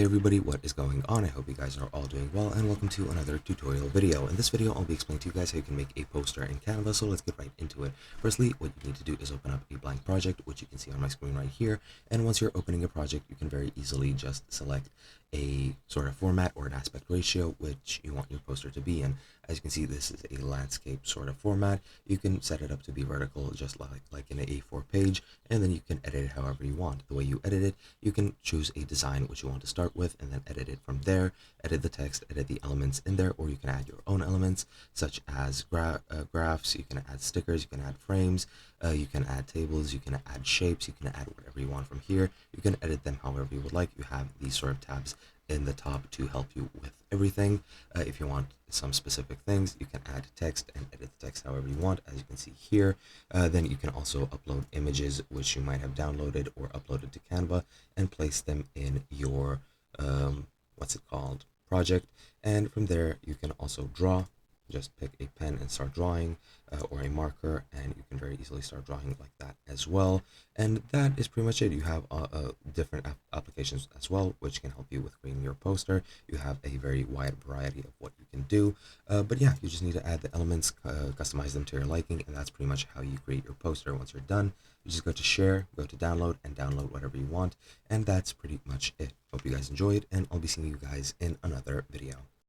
Hey everybody, what is going on? I hope you guys are all doing well, and welcome to another tutorial video. In this video, I'll be explaining to you guys how you can make a poster in Canva, so let's get right into it. Firstly, what you need to do is open up a blank project, which you can see on my screen right here, and once you're opening a project, you can very easily just select a sort of format or an aspect ratio which you want your poster to be in. As you can see, this is a landscape sort of format. You can set it up to be vertical, just like in an A4 page, and then you can edit it however you want. The way you edit it, you can choose a design which you want to start with and then edit it from there, edit the text, edit the elements in there, or you can add your own elements such as graphs, you can add stickers, you can add frames, you can add tables, you can add shapes, you can add whatever you want from here. You can edit them however you would like. You have these sort of tabs in the top to help you with everything. If you want some specific things, you can add text and edit the text however you want, as you can see here. Then you can also upload images which you might have downloaded or uploaded to Canva and place them in your what's it called, project. And from there you can also draw. Just pick a pen and start drawing, or a marker, and you can very easily start drawing like that as well. And that is pretty much it. You have different applications as well, which can help you with creating your poster. You have a very wide variety of what you can do. But yeah, you just need to add the elements, customize them to your liking, and that's pretty much how you create your poster. Once you're done, you just go to share, go to download, and download whatever you want. And that's pretty much it. Hope you guys enjoyed, and I'll be seeing you guys in another video.